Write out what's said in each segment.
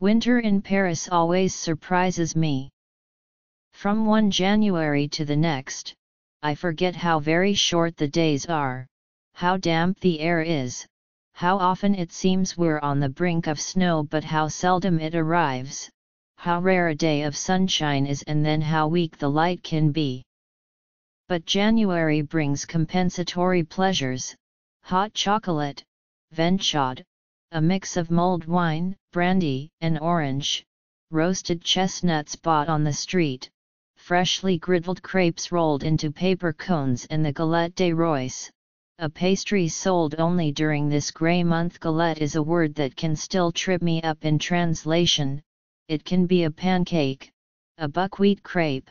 Winter in Paris always surprises me. From one January to the next, I forget how very short the days are, how damp the air is, how often it seems we're on the brink of snow but how seldom it arrives, how rare a day of sunshine is and then how weak the light can be. But January brings compensatory pleasures: hot chocolate, venchade, a mix of mulled wine, brandy, and orange, roasted chestnuts bought on the street, freshly griddled crepes rolled into paper cones and the galette des rois, a pastry sold only during this grey month. Galette is a word that can still trip me up in translation. It can be a pancake, a buckwheat crepe,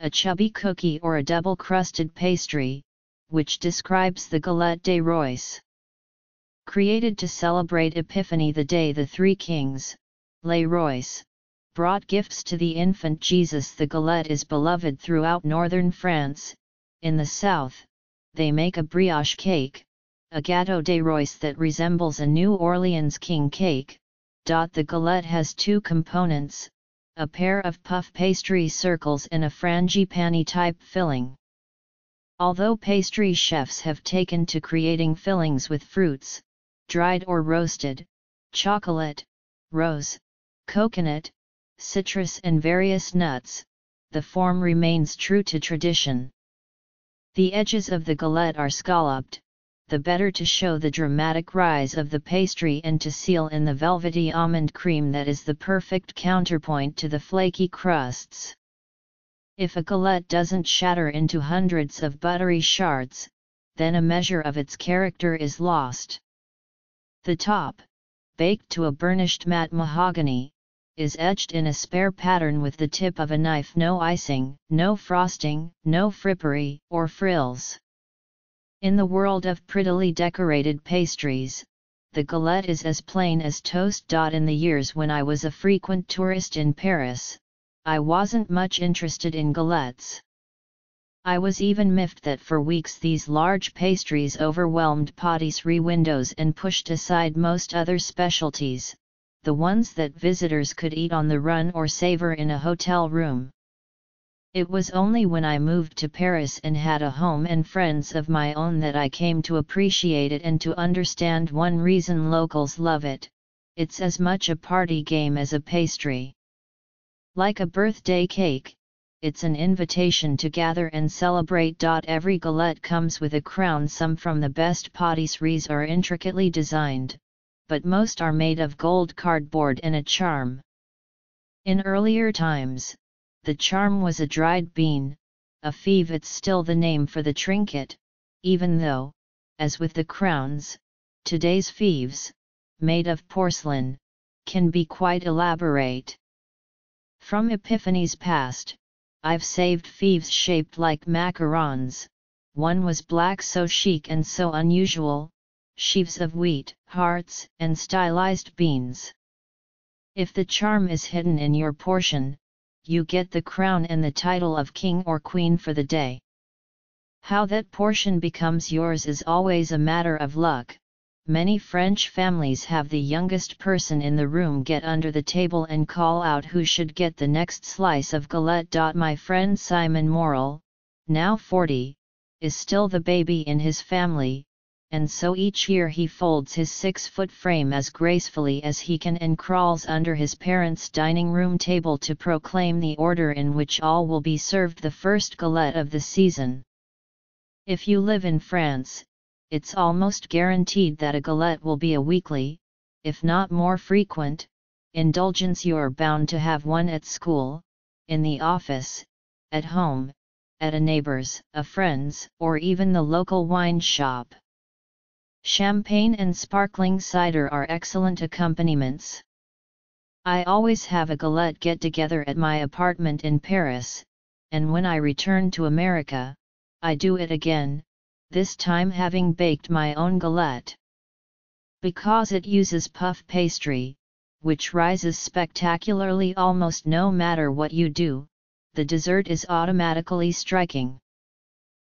a chubby cookie or a double-crusted pastry, which describes the galette des rois. Created to celebrate Epiphany, the day the three kings, les rois, brought gifts to the infant Jesus, the galette is beloved throughout northern France. In the south, they make a brioche cake, a gâteau des rois that resembles a New Orleans king cake. The galette has two components, a pair of puff pastry circles and a frangipani-type filling. Although pastry chefs have taken to creating fillings with fruits, dried or roasted, chocolate, rose, coconut, citrus and various nuts, the form remains true to tradition. The edges of the galette are scalloped, the better to show the dramatic rise of the pastry and to seal in the velvety almond cream that is the perfect counterpoint to the flaky crusts. If a galette doesn't shatter into hundreds of buttery shards, then a measure of its character is lost. The top, baked to a burnished matte mahogany, is edged in a spare pattern with the tip of a knife. No icing, no frosting, no frippery or frills. In the world of prettily decorated pastries, the galette is as plain as toast. In the years when I was a frequent tourist in Paris, I wasn't much interested in galettes. I was even miffed that for weeks these large pastries overwhelmed patisserie windows and pushed aside most other specialties, the ones that visitors could eat on the run or savor in a hotel room. It was only when I moved to Paris and had a home and friends of my own that I came to appreciate it and to understand one reason locals love it: it's as much a party game as a pastry. Like a birthday cake, it's an invitation to gather and celebrate. Every galette comes with a crown. Some from the best patisseries are intricately designed, but most are made of gold cardboard and a charm. In earlier times, the charm was a dried bean, a fève. It's still the name for the trinket, even though, as with the crowns, today's fèves, made of porcelain, can be quite elaborate. From Epiphanies past, I've saved fèves shaped like macarons. One was black, so chic and so unusual, sheaves of wheat, hearts, and stylized beans. If the charm is hidden in your portion, you get the crown and the title of king or queen for the day. How that portion becomes yours is always a matter of luck. Many French families have the youngest person in the room get under the table and call out who should get the next slice of galette. My friend Simon Morel, now 40, is still the baby in his family, and so each year he folds his 6-foot frame as gracefully as he can and crawls under his parents' dining room table to proclaim the order in which all will be served the first galette of the season. If you live in France, it's almost guaranteed that a galette will be a weekly, if not more frequent, indulgence. You're bound to have one at school, in the office, at home, at a neighbor's, a friend's, or even the local wine shop. Champagne and sparkling cider are excellent accompaniments. I always have a galette get-together at my apartment in Paris, and when I return to America, I do it again, this time having baked my own galette. Because it uses puff pastry, which rises spectacularly almost no matter what you do, the dessert is automatically striking.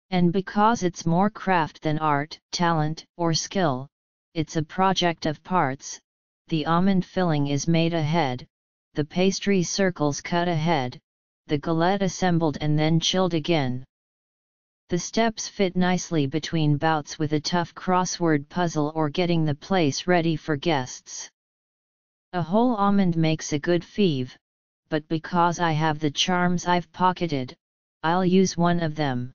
And because it's more craft than art, talent, or skill, it's a project of parts. The almond filling is made ahead, the pastry circles cut ahead, the galette assembled and then chilled again. The steps fit nicely between bouts with a tough crossword puzzle or getting the place ready for guests. A whole almond makes a good fève, but because I have the charms I've pocketed, I'll use one of them.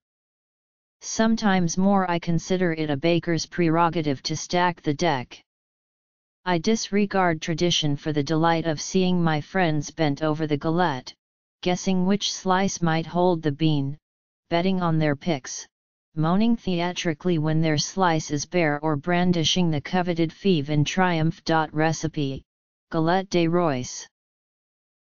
Sometimes more I consider it a baker's prerogative to stack the deck. I disregard tradition for the delight of seeing my friends bent over the galette, guessing which slice might hold the bean, betting on their picks, moaning theatrically when their slice is bare or brandishing the coveted fève in triumph. Recipe, Galette des Rois.